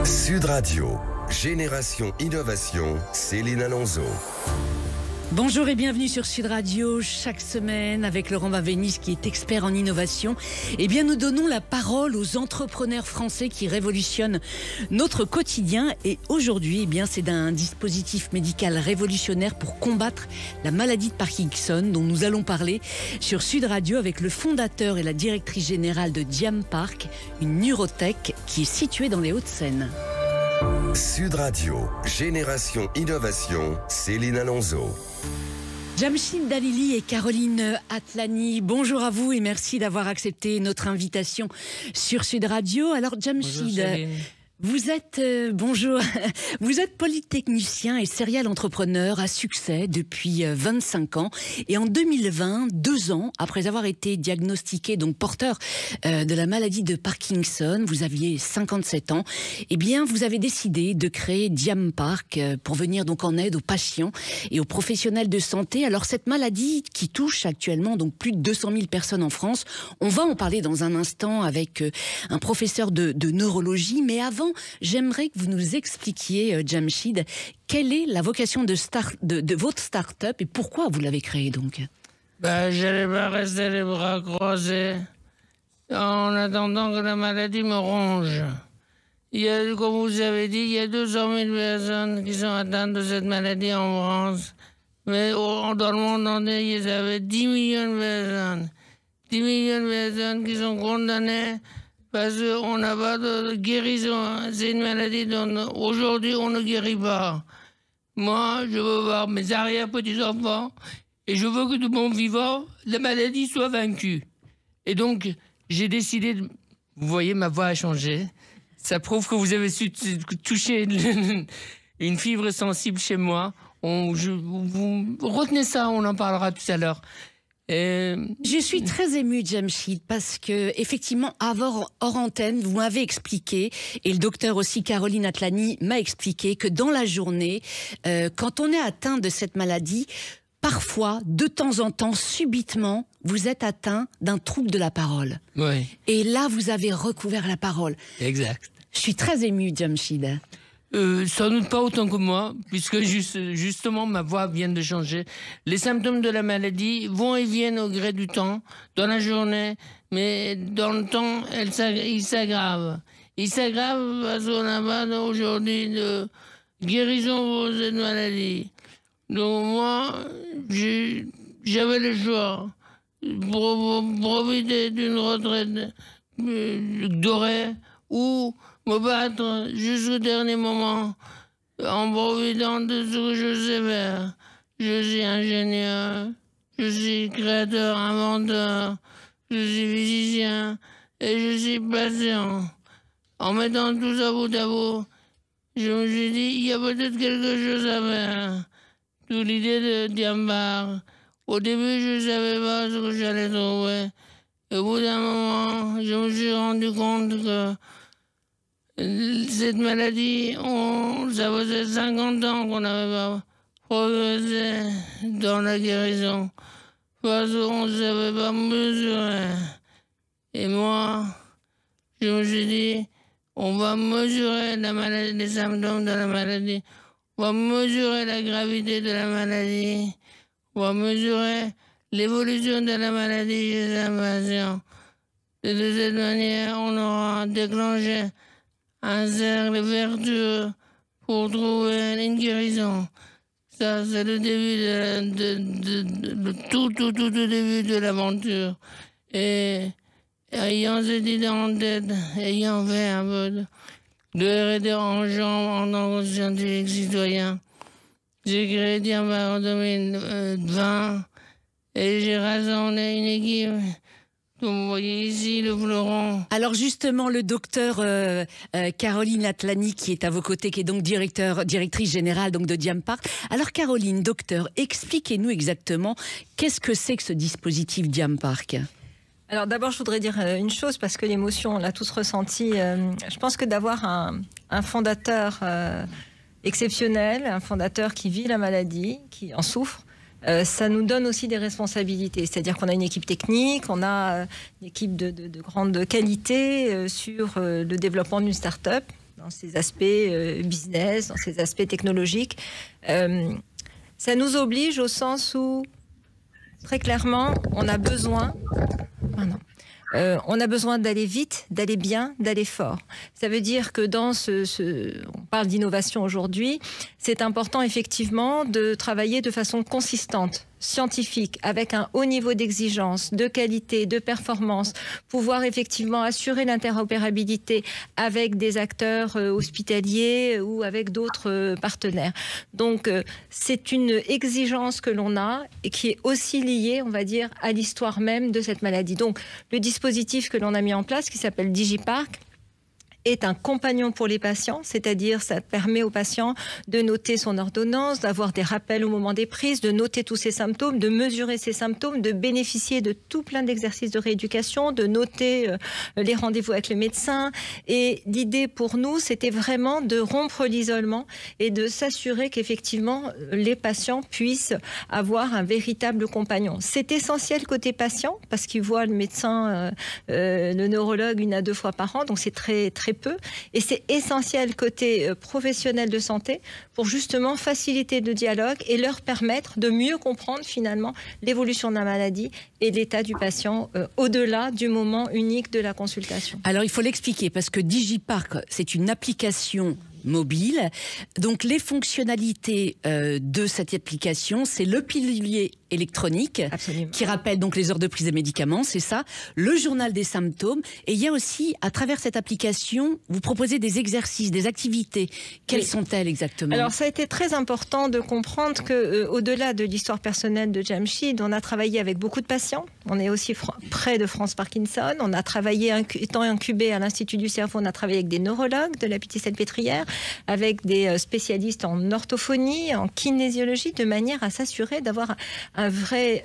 Sud Radio, Génération Innovation, Céline Alonso. Bonjour et bienvenue sur Sud Radio. Chaque semaine, avec Laurent Bavénis qui est expert en innovation, nous donnons la parole aux entrepreneurs français qui révolutionnent notre quotidien. Et aujourd'hui, c'est d'un dispositif médical révolutionnaire pour combattre la maladie de Parkinson dont nous allons parler sur Sud Radio avec le fondateur et la directrice générale de Diam Park, une neurotech qui est située dans les Hauts-de-Seine. Sud Radio, Génération Innovation, Céline Alonso. Jamshid Dalili et Caroline Atlani, bonjour à vous et merci d'avoir accepté notre invitation sur Sud Radio. Alors Jamshid, vous êtes polytechnicien et serial entrepreneur à succès depuis 25 ans. Et en 2020, 2 ans après avoir été diagnostiqué, donc porteur de la maladie de Parkinson, vous aviez 57 ans, vous avez décidé de créer Diam Park pour venir donc en aide aux patients et aux professionnels de santé. Alors cette maladie qui touche actuellement donc plus de 200 000 personnes en France, on va en parler dans un instant avec un professeur de neurologie, mais avant, j'aimerais que vous nous expliquiez, Jamshid, quelle est la vocation de votre start-up et pourquoi vous l'avez créée donc? J'allais pas rester les bras croisés en attendant que la maladie me ronge. Comme vous avez dit, il y a 200 000 personnes qui sont atteintes de cette maladie en France. Mais dans le monde entier, il y avait 10 millions de personnes. 10 millions de personnes qui sont condamnées parce qu'on n'a pas de guérison. C'est une maladie dont aujourd'hui on ne guérit pas. Moi, je veux voir mes arrière-petits-enfants et je veux que de mon vivant, la maladie soit vaincue. Et donc, j'ai décidé de... Vous voyez, ma voix a changé. Ça prouve que vous avez su toucher une fibre sensible chez moi. Vous retenez ça, on en parlera tout à l'heure. Je suis très émue, Jamshid, parce que effectivement, hors antenne, vous m'avez expliqué, et le docteur aussi, Caroline Atlani, m'a expliqué que dans la journée, quand on est atteint de cette maladie, parfois, de temps en temps, subitement, vous êtes atteint d'un trouble de la parole. Oui. Et là, vous avez recouvert la parole. Exact. Je suis très émue, Jamshid. Sans doute pas autant que moi, puisque justement ma voix vient de changer. Les symptômes de la maladie vont et viennent au gré du temps, dans la journée, mais dans le temps, ils s'aggravent. Ils s'aggravent parce qu'on n'a pas aujourd'hui de guérison pour cette maladie. Donc moi, j'avais le choix pour profiter d'une retraite dorée ou me battre jusqu'au dernier moment en profitant de ce que je sais faire. Je suis ingénieur, je suis créateur, inventeur, je suis physicien et je suis patient. En mettant tout ça bout à bout, je me suis dit, il y a peut-être quelque chose à faire. D'où l'idée de Diam Park. Au début, je ne savais pas ce que j'allais trouver. Et au bout d'un moment, je me suis rendu compte que cette maladie, ça faisait 50 ans qu'on n'avait pas progressé dans la guérison parce qu'on ne savait pas mesurer. Et moi, je me suis dit, on va mesurer la maladie, les symptômes de la maladie, on va mesurer la gravité de la maladie, on va mesurer l'évolution de la maladie chez un patient. Et de cette manière, on aura déclenché un cercle vertueux pour trouver une guérison. Ça, c'est le début le tout début de l'aventure. Et ayant cette idée en tête, ayant fait un peu de R&D en tant que scientifique citoyen, j'ai créé Diam Park en 2020 et j'ai rassemblé une équipe. Vous voyez ici le fleuron. Alors justement, le docteur Caroline Atlani, qui est à vos côtés, qui est donc directrice générale donc de Diam Park. Alors Caroline, docteur, expliquez-nous exactement qu'est-ce que c'est que ce dispositif Diam Park? Alors d'abord, je voudrais dire une chose, parce que l'émotion, on l'a tous ressenti. Je pense que d'avoir un fondateur exceptionnel, un fondateur qui vit la maladie, qui en souffre, ça nous donne aussi des responsabilités. C'est-à-dire qu'on a une équipe technique, on a une équipe de grande qualité sur le développement d'une start-up. dans ses aspects business, dans ses aspects technologiques. Ça nous oblige au sens où, très clairement, on a besoin... on a besoin d'aller vite, d'aller bien, d'aller fort. Ça veut dire que dans on parle d'innovation aujourd'hui, c'est important effectivement de travailler de façon consistante, scientifique, avec un haut niveau d'exigence, de qualité, de performance, pouvoir effectivement assurer l'interopérabilité avec des acteurs hospitaliers ou avec d'autres partenaires. Donc, c'est une exigence que l'on a et qui est aussi liée, on va dire, à l'histoire même de cette maladie. Donc, le dispositif que l'on a mis en place, qui s'appelle DigiPark, est un compagnon pour les patients, c'est-à-dire ça permet aux patients de noter son ordonnance, d'avoir des rappels au moment des prises, de noter tous ses symptômes, de mesurer ses symptômes, de bénéficier de tout plein d'exercices de rééducation, de noter les rendez-vous avec le médecin. Et l'idée pour nous, c'était vraiment de rompre l'isolement et de s'assurer qu'effectivement les patients puissent avoir un véritable compagnon. C'est essentiel côté patient parce qu'ils voient le médecin, le neurologue 1 à 2 fois par an, donc c'est très peu. Et c'est essentiel côté professionnel de santé pour justement faciliter le dialogue et leur permettre de mieux comprendre finalement l'évolution de la maladie et l'état du patient au-delà du moment unique de la consultation. Alors il faut l'expliquer parce que DigiPark, c'est une application mobile. Donc les fonctionnalités de cette application, c'est le pilulier électronique. Absolument. Qui rappelle donc les heures de prise des médicaments, c'est ça, le journal des symptômes, et il y a aussi, à travers cette application, vous proposez des exercices, des activités. Quelles sont-elles exactement? Alors ça a été très important de comprendre que au-delà de l'histoire personnelle de Jamshid, on a travaillé avec beaucoup de patients, on est aussi près de France Parkinson, on a travaillé, étant incubé à l'Institut du cerveau, on a travaillé avec des neurologues de la Pitié-Salpêtrière, avec des spécialistes en orthophonie, en kinésiologie, de manière à s'assurer d'avoir un vrai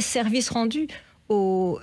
service rendu aux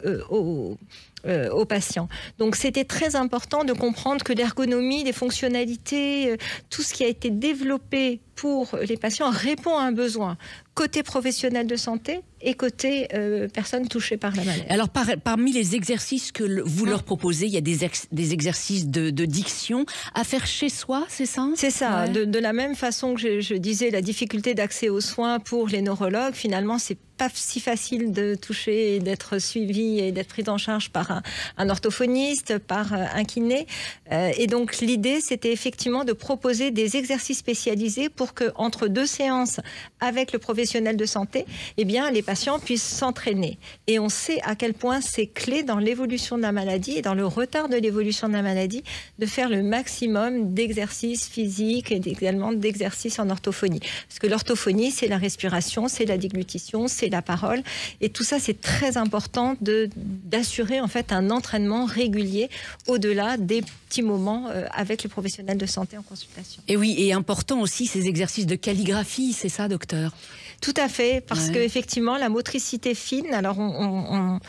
patients. Donc c'était très important de comprendre que l'ergonomie, les fonctionnalités, tout ce qui a été développé pour les patients répond à un besoin côté professionnel de santé et côté personnes touchées par la maladie. Alors parmi les exercices que vous leur proposez, il y a des exercices de diction à faire chez soi, c'est ça? C'est ça. Ouais. De la même façon que je disais, la difficulté d'accès aux soins pour les neurologues, finalement, c'est pas si facile de toucher et d'être suivi et d'être pris en charge par un orthophoniste, par un kiné. Et donc l'idée, c'était effectivement de proposer des exercices spécialisés pour que entre 2 séances avec le professionnel de santé, eh bien, les patients puissent s'entraîner. Et on sait à quel point c'est clé dans l'évolution de la maladie et dans le retard de l'évolution de la maladie de faire le maximum d'exercices physiques et également d'exercices en orthophonie. Parce que l'orthophonie, c'est la respiration, c'est la déglutition, c'est la parole. Et tout ça, c'est très important d'assurer en fait un entraînement régulier au-delà des petits moments avec les professionnels de santé en consultation. Et oui, et important aussi ces exercices de calligraphie, c'est ça, docteur? Tout à fait, parce qu'effectivement, la motricité fine, alors on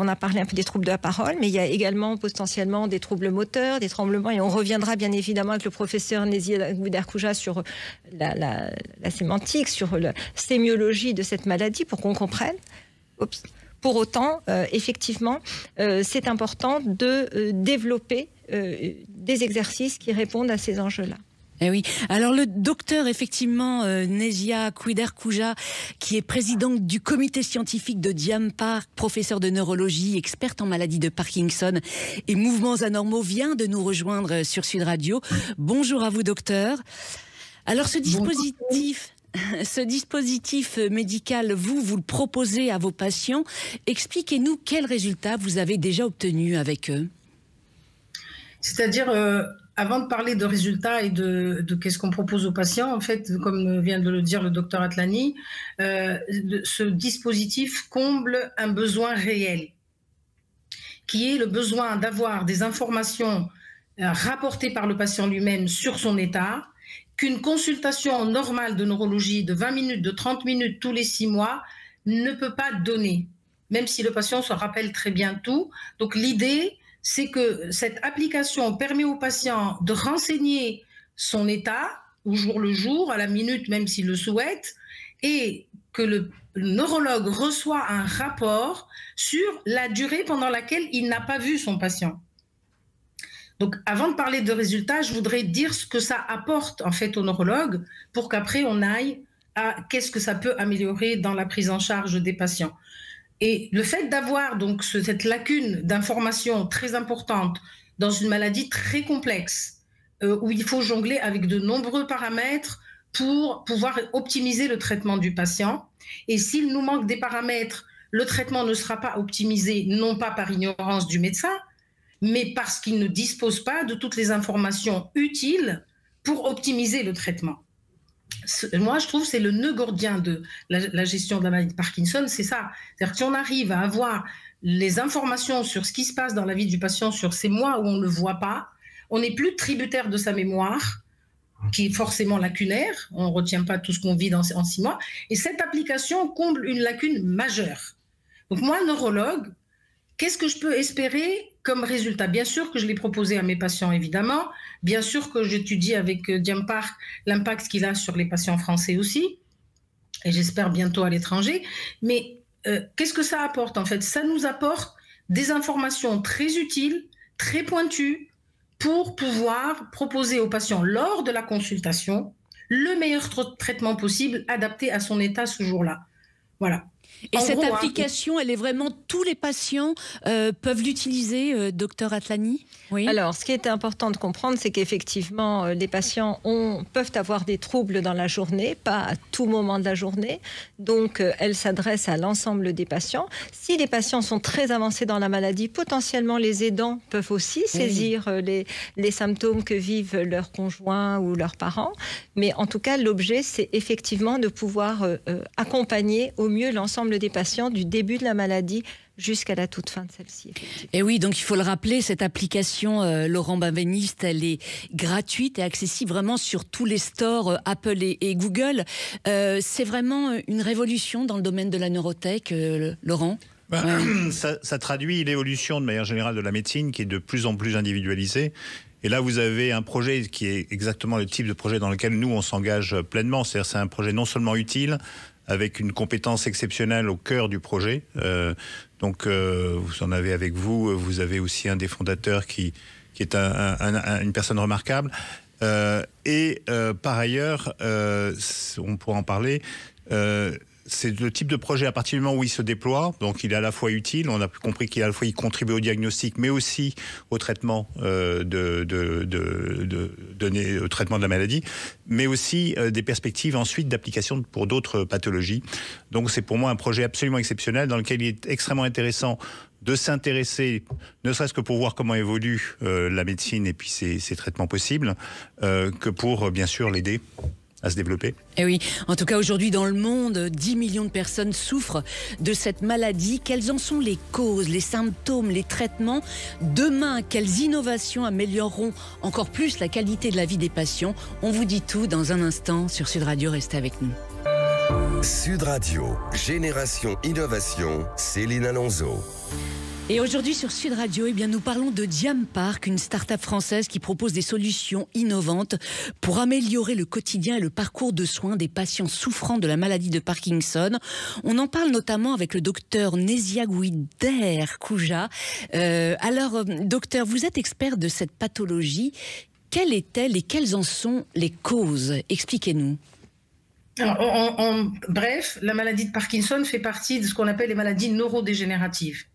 a parlé un peu des troubles de la parole, mais il y a également potentiellement des troubles moteurs, des tremblements, et on reviendra bien évidemment avec le professeur Nézia Kouider-Kouja sur la sémantique, sur la sémiologie de cette maladie, pour qu'on comprenne. Pour autant, effectivement, c'est important de développer des exercices qui répondent à ces enjeux-là. Eh oui. Alors le docteur, effectivement, Nézia Kouider-Kouja, qui est présidente du comité scientifique de DigiPark, professeur de neurologie, experte en maladie de Parkinson et mouvements anormaux, vient de nous rejoindre sur Sud Radio. Bonjour à vous, docteur. Alors ce dispositif médical, vous le proposez à vos patients. Expliquez-nous quels résultats vous avez déjà obtenus avec eux. C'est-à-dire, avant de parler de résultats et de qu'est-ce qu'on propose aux patients, en fait, comme vient de le dire le docteur Atlani, ce dispositif comble un besoin réel, qui est le besoin d'avoir des informations rapportées par le patient lui-même sur son état, qu'une consultation normale de neurologie de 20 minutes, de 30 minutes tous les 6 mois ne peut pas donner, même si le patient se rappelle très bien tout. Donc l'idée, c'est que cette application permet au patient de renseigner son état au jour le jour, à la minute, même s'il le souhaite, et que le neurologue reçoit un rapport sur la durée pendant laquelle il n'a pas vu son patient. Donc, avant de parler de résultats, je voudrais dire ce que ça apporte en fait aux neurologues pour qu'après on aille à qu'est-ce que ça peut améliorer dans la prise en charge des patients. Et le fait d'avoir donc cette lacune d'information très importante dans une maladie très complexe, où il faut jongler avec de nombreux paramètres pour pouvoir optimiser le traitement du patient. Et s'il nous manque des paramètres, le traitement ne sera pas optimisé, non pas par ignorance du médecin, mais parce qu'il ne dispose pas de toutes les informations utiles pour optimiser le traitement. Moi, je trouve que c'est le nœud gordien de la gestion de la maladie de Parkinson, c'est ça. C'est-à-dire que si on arrive à avoir les informations sur ce qui se passe dans la vie du patient sur ces mois où on ne le voit pas, on n'est plus tributaire de sa mémoire, qui est forcément lacunaire, on ne retient pas tout ce qu'on vit en 6 mois, et cette application comble une lacune majeure. Donc moi, neurologue, qu'est-ce que je peux espérer comme résultat? Bien sûr que je l'ai proposé à mes patients, évidemment. Bien sûr que j'étudie avec Diem Park l'impact qu'il a sur les patients français aussi. Et j'espère bientôt à l'étranger. Mais qu'est-ce que ça apporte en fait? Ça nous apporte des informations très utiles, très pointues, pour pouvoir proposer aux patients lors de la consultation le meilleur traitement possible adapté à son état ce jour-là. Voilà. Et cette application, elle est vraiment, tous les patients peuvent l'utiliser, docteur Atlani? Oui. Alors, ce qui est important de comprendre, c'est qu'effectivement, les patients peuvent avoir des troubles dans la journée, pas à tout moment de la journée. Donc, elle s'adresse à l'ensemble des patients. Si les patients sont très avancés dans la maladie, potentiellement les aidants peuvent aussi saisir les symptômes que vivent leurs conjoints ou leurs parents. Mais en tout cas, l'objet, c'est effectivement de pouvoir accompagner au mieux l'ensemble des patients du début de la maladie jusqu'à la toute fin de celle-ci. Et oui, donc il faut le rappeler, cette application Laurent Benveniste, elle est gratuite et accessible vraiment sur tous les stores Apple et Google. C'est vraiment une révolution dans le domaine de la neurotech, Laurent? Ça traduit l'évolution de manière générale de la médecine qui est de plus en plus individualisée. Et là, vous avez un projet qui est exactement le type de projet dans lequel nous, on s'engage pleinement. C'est-à-dire c'est un projet non seulement utile, avec une compétence exceptionnelle au cœur du projet. Donc, vous en avez avec vous. Vous avez aussi un des fondateurs qui est une personne remarquable. Et par ailleurs, on pourra en parler, c'est le type de projet à partir du moment où il se déploie, donc il est à la fois utile, on a compris qu'il contribue au diagnostic, mais aussi au traitement au traitement de la maladie, mais aussi des perspectives ensuite d'application pour d'autres pathologies. Donc c'est pour moi un projet absolument exceptionnel dans lequel il est extrêmement intéressant de s'intéresser, ne serait-ce que pour voir comment évolue la médecine et puis ses traitements possibles, que pour bien sûr l'aider à se développer. Et oui, en tout cas aujourd'hui dans le monde, 10 millions de personnes souffrent de cette maladie. Quelles en sont les causes, les symptômes, les traitements? Demain, quelles innovations amélioreront encore plus la qualité de la vie des patients? On vous dit tout dans un instant sur Sud Radio, restez avec nous. Sud Radio, Génération Innovation, Céline Alonso. Et aujourd'hui sur Sud Radio, eh bien, nous parlons de Diem Park, une start-up française qui propose des solutions innovantes pour améliorer le quotidien et le parcours de soins des patients souffrant de la maladie de Parkinson. On en parle notamment avec le docteur Neziagouider Kouja. Alors, docteur, vous êtes expert de cette pathologie. Quelle est-elle et quelles en sont les causes? Expliquez-nous. Alors, bref, la maladie de Parkinson fait partie de ce qu'on appelle les maladies neurodégénératives.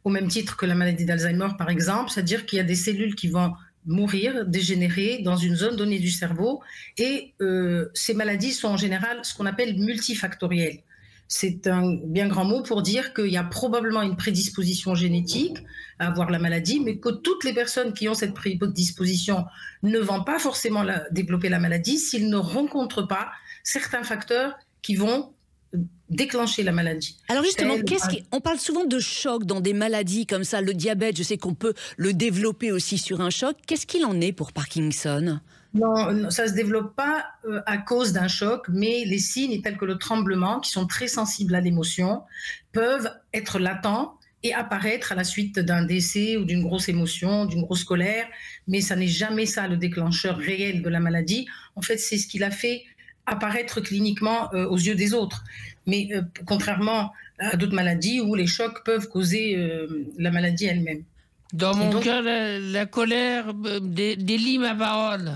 Au même titre que la maladie d'Alzheimer, par exemple, c'est-à-dire qu'il y a des cellules qui vont mourir, dégénérer dans une zone donnée du cerveau, et ces maladies sont en général ce qu'on appelle multifactorielles. C'est un bien grand mot pour dire qu'il y a probablement une prédisposition génétique à avoir la maladie, mais que toutes les personnes qui ont cette prédisposition ne vont pas forcément développer la maladie s'ils ne rencontrent pas certains facteurs qui vont déclencher la maladie. Alors justement, on parle souvent de choc dans des maladies comme ça, le diabète, je sais qu'on peut le développer aussi sur un choc. Qu'est-ce qu'il en est pour Parkinson? Non, ça ne se développe pas à cause d'un choc, mais les signes tels que le tremblement, qui sont très sensibles à l'émotion, peuvent être latents et apparaître à la suite d'un décès ou d'une grosse émotion, d'une grosse colère, mais ça n'est jamais ça le déclencheur réel de la maladie. En fait, c'est ce qui l'a fait apparaître cliniquement aux yeux des autres. Mais contrairement à d'autres maladies où les chocs peuvent causer la maladie elle-même. Dans mon cœur, la colère délie ma parole.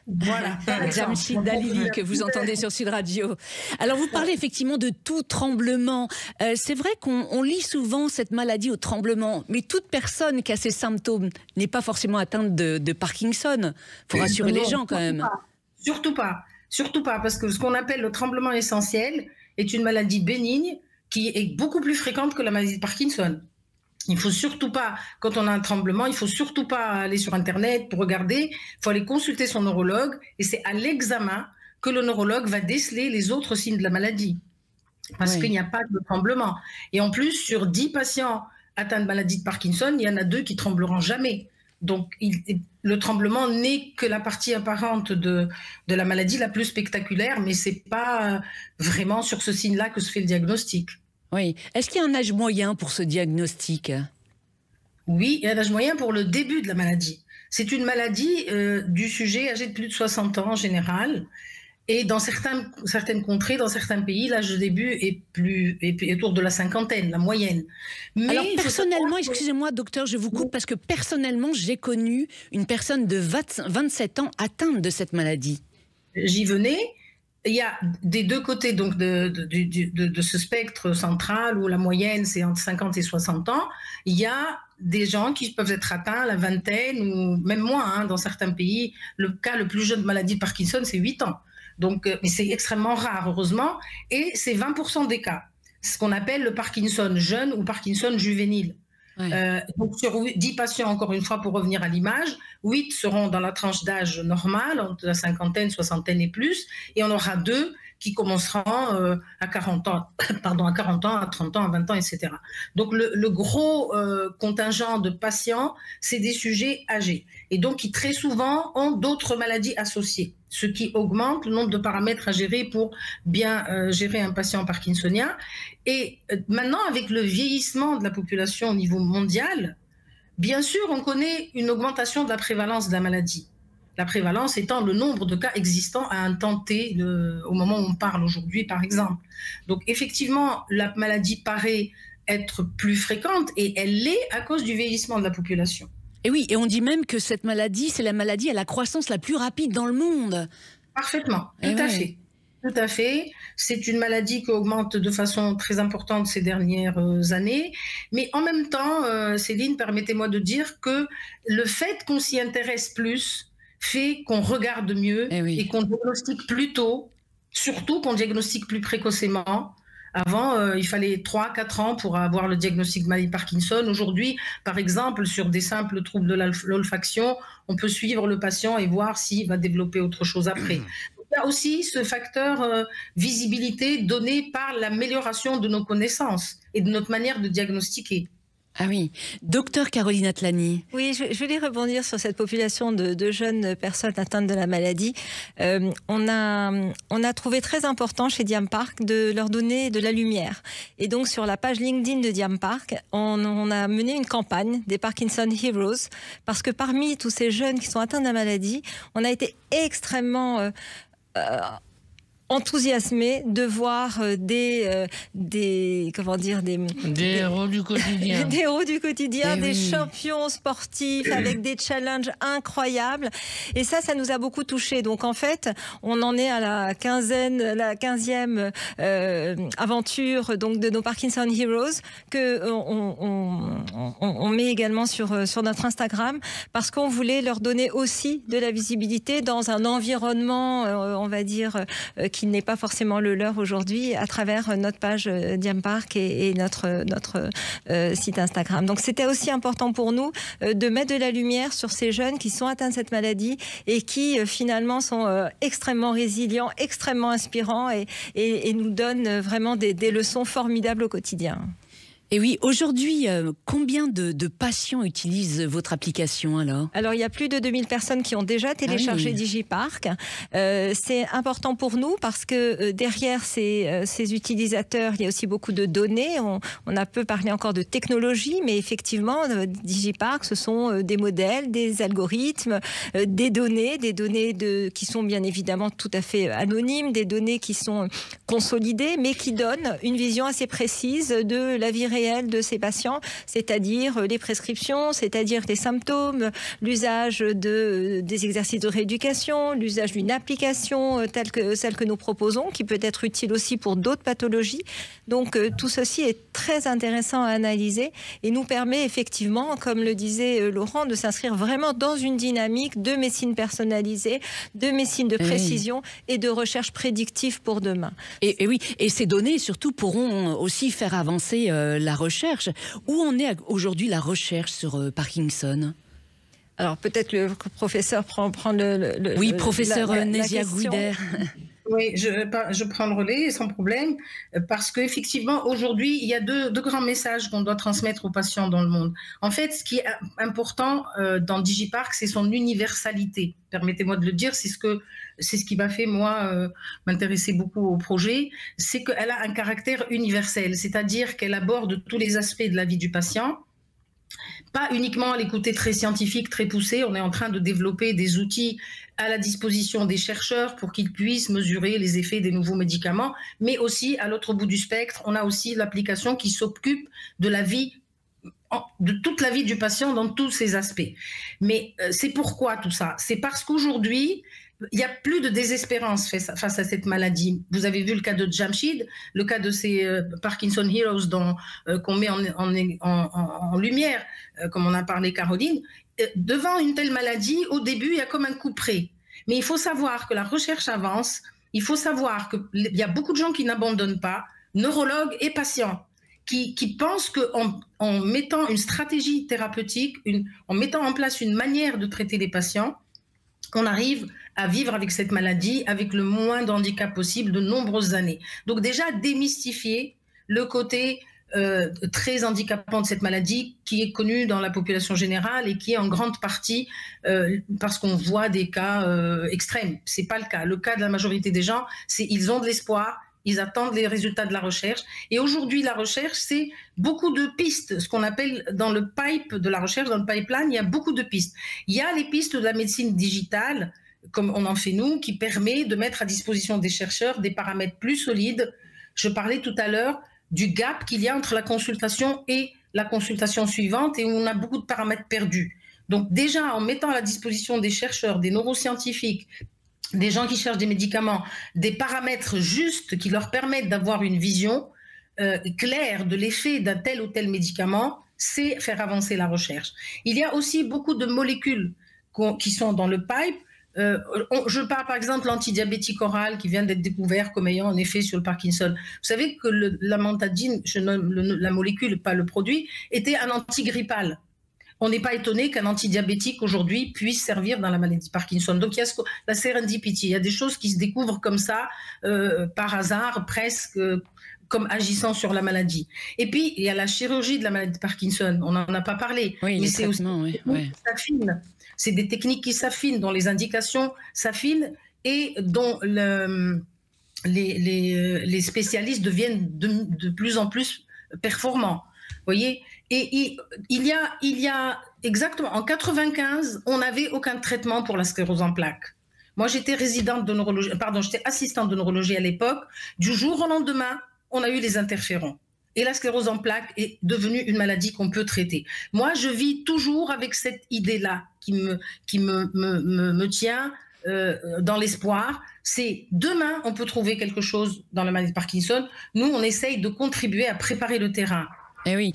Voilà. Jamshid Dalili que vous entendez sur Sud Radio. Alors vous parlez effectivement de tout tremblement. C'est vrai qu'on lie souvent cette maladie au tremblement, mais toute personne qui a ces symptômes n'est pas forcément atteinte de Parkinson. Il faut rassurer les gens quand même. Surtout pas, parce que ce qu'on appelle le tremblement essentiel est une maladie bénigne qui est beaucoup plus fréquente que la maladie de Parkinson. Il faut surtout pas, quand on a un tremblement, il faut surtout pas aller sur Internet pour regarder. Il faut aller consulter son neurologue et c'est à l'examen que le neurologue va déceler les autres signes de la maladie. Parce qu'il n'y a pas de tremblement. Et en plus, sur 10 patients atteints de maladie de Parkinson, il y en a 2 qui trembleront jamais. Donc, le tremblement n'est que la partie apparente de la maladie la plus spectaculaire, mais c'est pas vraiment sur ce signe-là que se fait le diagnostic. Oui. Est-ce qu'il y a un âge moyen pour ce diagnostic? Oui, il y a un âge moyen pour le début de la maladie. C'est une maladie du sujet âgé de plus de 60 ans en général. Et dans certaines contrées, dans certains pays, l'âge de début est autour de la cinquantaine, la moyenne. Mais alors personnellement, excusez-moi docteur, je vous coupe, parce que personnellement, j'ai connu une personne de 27 ans atteinte de cette maladie. J'y venais. Il y a des deux côtés donc de ce spectre central où la moyenne c'est entre 50 et 60 ans, il y a des gens qui peuvent être atteints à la vingtaine ou même moins dans certains pays. Le cas le plus jeune de maladie de Parkinson, c'est 8 ans. Donc, mais c'est extrêmement rare, heureusement, et c'est 20% des cas. C'est ce qu'on appelle le Parkinson jeune ou Parkinson juvénile. Ouais. Donc sur 10 patients, encore une fois, pour revenir à l'image, 8 seront dans la tranche d'âge normale, entre la cinquantaine, soixantaine et plus, et on aura 2 qui commenceront à 40 ans, à 40 ans, à 30 ans, à 20 ans, etc. Donc le gros contingent de patients, c'est des sujets âgés, et donc qui très souvent ont d'autres maladies associées, ce qui augmente le nombre de paramètres à gérer pour bien gérer un patient parkinsonien. Et maintenant, avec le vieillissement de la population au niveau mondial, bien sûr, on connaît une augmentation de la prévalence de la maladie. La prévalence étant le nombre de cas existants à un temps T, au moment où on parle aujourd'hui, par exemple. Donc, effectivement, la maladie paraît être plus fréquente et elle l'est à cause du vieillissement de la population. Et oui, et on dit même que cette maladie, c'est la maladie à la croissance la plus rapide dans le monde. Parfaitement, tout à fait. Tout à fait. C'est une maladie qui augmente de façon très importante ces dernières années. Mais en même temps, Céline, permettez-moi de dire que le fait qu'on s'y intéresse plus fait qu'on regarde mieux et qu'on diagnostique plus tôt, surtout qu'on diagnostique plus précocement. Avant, il fallait 3-4 ans pour avoir le diagnostic de maladie de Parkinson. Aujourd'hui, par exemple, sur des simples troubles de l'olfaction, on peut suivre le patient et voir s'il va développer autre chose après. Il y a aussi ce facteur visibilité donné par l'amélioration de nos connaissances et de notre manière de diagnostiquer. Ah oui. Docteur Caroline Atlani. Oui, je voulais rebondir sur cette population de jeunes personnes atteintes de la maladie. On a trouvé très important chez Diam Park de leur donner de la lumière. Et donc, sur la page LinkedIn de Diam Park, on a mené une campagne des Parkinson Heroes, parce que parmi tous ces jeunes qui sont atteints de la maladie, on a été extrêmement enthousiasmé de voir des héros du quotidien, des héros du quotidien, des champions sportifs avec des challenges incroyables, et ça nous a beaucoup touchés. Donc en fait, on en est à la 15e aventure donc de nos Parkinson Heroes que on met également sur notre Instagram, parce qu'on voulait leur donner aussi de la visibilité dans un environnement, on va dire, qui n'est pas forcément le leur aujourd'hui, à travers notre page Diam Park et notre site Instagram. Donc c'était aussi important pour nous de mettre de la lumière sur ces jeunes qui sont atteints de cette maladie et qui finalement sont extrêmement résilients, extrêmement inspirants et nous donnent vraiment des leçons formidables au quotidien. Et oui, aujourd'hui, combien de patients utilisent votre application alors ? Alors, il y a plus de 2000 personnes qui ont déjà téléchargé DigiPark. C'est important pour nous parce que derrière ces utilisateurs, il y a aussi beaucoup de données. On a peu parlé encore de technologie, mais effectivement, DigiPark, ce sont des modèles, des algorithmes, des données qui sont bien évidemment tout à fait anonymes, des données qui sont consolidées, mais qui donnent une vision assez précise de la vie réelle réel de ces patients, c'est-à-dire les prescriptions, c'est-à-dire les symptômes, l'usage des exercices de rééducation, l'usage d'une application telle que celle que nous proposons, qui peut être utile aussi pour d'autres pathologies. Donc tout ceci est très intéressant à analyser et nous permet effectivement, comme le disait Laurent, de s'inscrire vraiment dans une dynamique de médecine personnalisée, de médecine de précision et de recherche prédictive pour demain. Et oui, et ces données surtout pourront aussi faire avancer la recherche. Où en est aujourd'hui la recherche sur Parkinson ? Alors peut-être le professeur prend le oui, professeur Nézia Gouider. Oui, je prends le relais sans problème, parce qu'effectivement, aujourd'hui, il y a deux grands messages qu'on doit transmettre aux patients dans le monde. En fait, ce qui est important dans Digipark, c'est son universalité. Permettez-moi de le dire, c'est ce qui m'a fait, moi, m'intéresser beaucoup au projet, c'est qu'elle a un caractère universel, c'est-à-dire qu'elle aborde tous les aspects de la vie du patient, pas uniquement les côtés très scientifiques, très poussés. On est en train de développer des outils à la disposition des chercheurs pour qu'ils puissent mesurer les effets des nouveaux médicaments, mais aussi, à l'autre bout du spectre, on a aussi l'application qui s'occupe de la vie, de toute la vie du patient dans tous ses aspects. Mais c'est pourquoi tout ça? C'est parce qu'aujourd'hui, il n'y a plus de désespérance face à cette maladie. Vous avez vu le cas de Jamshid, le cas de ces Parkinson Heroes qu'on met en lumière, comme on a parlé Caroline. Devant une telle maladie, au début, il y a comme un coup près. Mais il faut savoir que la recherche avance, il faut savoir qu'il y a beaucoup de gens qui n'abandonnent pas, neurologues et patients, qui pensent qu'en mettant une stratégie thérapeutique, en mettant en place une manière de traiter les patients, on arrive à vivre avec cette maladie avec le moins d'handicap possible de nombreuses années. Donc déjà, démystifier le côté très handicapant de cette maladie qui est connue dans la population générale et qui est en grande partie parce qu'on voit des cas extrêmes. Ce n'est pas le cas. Le cas de la majorité des gens, c'est ils ont de l'espoir, ils attendent les résultats de la recherche. Et aujourd'hui, la recherche, c'est beaucoup de pistes, ce qu'on appelle dans le pipe de la recherche, dans le pipeline, il y a beaucoup de pistes. Il y a les pistes de la médecine digitale, comme on en fait nous, qui permet de mettre à disposition des chercheurs des paramètres plus solides. Je parlais tout à l'heure du gap qu'il y a entre la consultation et la consultation suivante et où on a beaucoup de paramètres perdus. Donc déjà, en mettant à la disposition des chercheurs, des neuroscientifiques, des gens qui cherchent des médicaments, des paramètres justes qui leur permettent d'avoir une vision claire de l'effet d'un tel ou tel médicament, c'est faire avancer la recherche. Il y a aussi beaucoup de molécules qui sont dans le pipe. Je parle par exemple de l'antidiabétique oral qui vient d'être découvert comme ayant un effet sur le Parkinson. Vous savez que l'amantadine, je nomme la molécule, pas le produit, était un antigrippal. On n'est pas étonné qu'un antidiabétique aujourd'hui puisse servir dans la maladie de Parkinson. Donc il y a la serendipity, il y a des choses qui se découvrent comme ça, par hasard, presque comme agissant sur la maladie. Et puis il y a la chirurgie de la maladie de Parkinson, on n'en a pas parlé, oui, mais c'est aussi c'est des techniques qui s'affinent, dont les indications s'affinent et dont les spécialistes deviennent de plus en plus performants. Voyez, et il y a exactement, en 95, on n'avait aucun traitement pour la sclérose en plaques. Moi, j'étais j'étais assistante de neurologie à l'époque. Du jour au lendemain, on a eu les interférons. Et la sclérose en plaques est devenue une maladie qu'on peut traiter. Moi, je vis toujours avec cette idée-là qui me tient dans l'espoir. C'est demain, on peut trouver quelque chose dans la maladie de Parkinson. Nous, on essaye de contribuer à préparer le terrain. Eh oui,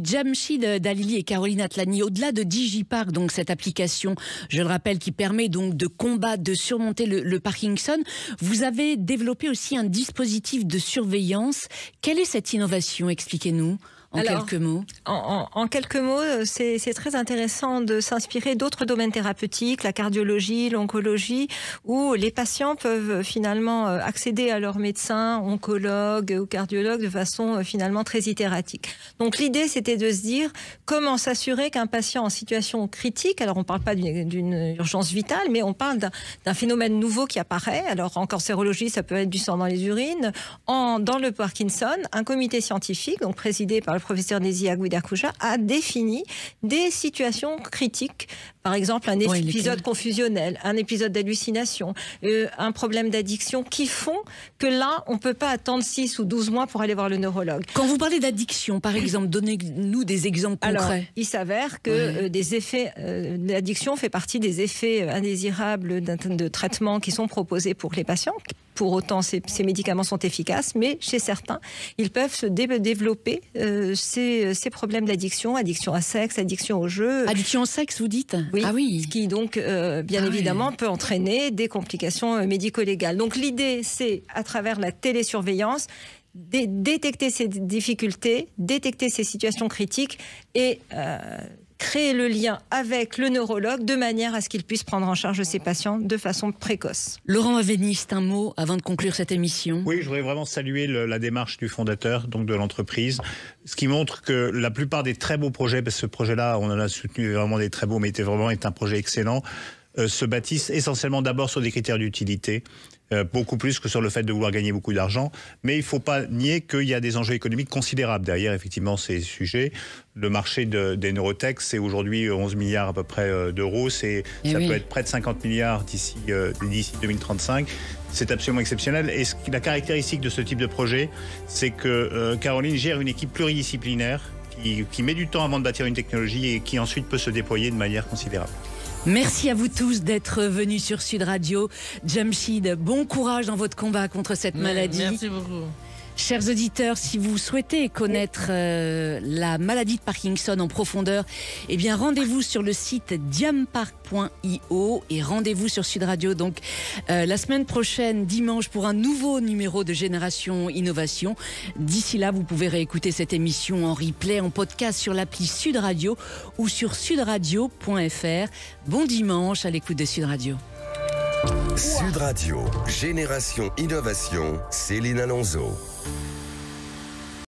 Jamshid Dalili et Caroline Atlani, au-delà de Digipark, donc cette application, je le rappelle, qui permet donc de combattre, de surmonter le Parkinson, vous avez développé aussi un dispositif de surveillance. Quelle est cette innovation? Expliquez-nous. Quelques mots. En quelques mots, c'est très intéressant de s'inspirer d'autres domaines thérapeutiques, la cardiologie, l'oncologie, où les patients peuvent finalement accéder à leur médecin, oncologue ou cardiologue de façon finalement très itératique. Donc l'idée, c'était de se dire comment s'assurer qu'un patient en situation critique, alors on ne parle pas d'une urgence vitale, mais on parle d'un phénomène nouveau qui apparaît. Alors en cancérologie, ça peut être du sang dans les urines. Dans le Parkinson, un comité scientifique, donc présidé par le professeure Nesia Gouiderkouja, a défini des situations critiques. Par exemple, un épisode confusionnel, un épisode d'hallucination, un problème d'addiction qui font que là, on ne peut pas attendre 6 ou 12 mois pour aller voir le neurologue. Quand vous parlez d'addiction, par exemple, donnez-nous des exemples concrets. Alors, il s'avère que des effets, l'addiction fait partie des effets indésirables de traitements qui sont proposés pour les patients. Pour autant, ces médicaments sont efficaces, mais chez certains, ils peuvent se développer ces problèmes d'addiction, addiction à sexe, addiction au jeu. Addiction au sexe, vous dites ? Oui, ah oui. Ce qui donc, bien évidemment, peut entraîner des complications médico-légales. Donc l'idée, c'est, à travers la télésurveillance, détecter ces difficultés, détecter ces situations critiques et créer le lien avec le neurologue de manière à ce qu'il puisse prendre en charge ses patients de façon précoce. Laurent Aveniste, un mot avant de conclure cette émission. Oui, je voudrais vraiment saluer la démarche du fondateur, donc de l'entreprise, ce qui montre que la plupart des très beaux projets, parce que ce projet-là, on en a soutenu vraiment des très beaux, mais est un projet excellent, se bâtissent essentiellement d'abord sur des critères d'utilité, beaucoup plus que sur le fait de vouloir gagner beaucoup d'argent. Mais il ne faut pas nier qu'il y a des enjeux économiques considérables derrière, effectivement, ces sujets. Le marché des neurotech, c'est aujourd'hui 11 milliards à peu près d'euros. Ça peut être près de 50 milliards d'ici 2035. C'est absolument exceptionnel. Et la caractéristique de ce type de projet, c'est que Caroline gère une équipe pluridisciplinaire qui met du temps avant de bâtir une technologie et qui ensuite peut se déployer de manière considérable. Merci à vous tous d'être venus sur Sud Radio. Jamshid, bon courage dans votre combat contre cette maladie. Merci beaucoup. Chers auditeurs, si vous souhaitez connaître la maladie de Parkinson en profondeur, eh bien rendez-vous sur le site diampark.io et rendez-vous sur Sud Radio donc la semaine prochaine, dimanche, pour un nouveau numéro de Génération Innovation. D'ici là, vous pouvez réécouter cette émission en replay, en podcast sur l'appli Sud Radio ou sur sudradio.fr. Bon dimanche à l'écoute de Sud Radio. Sud Radio, Génération Innovation, Céline Alonso.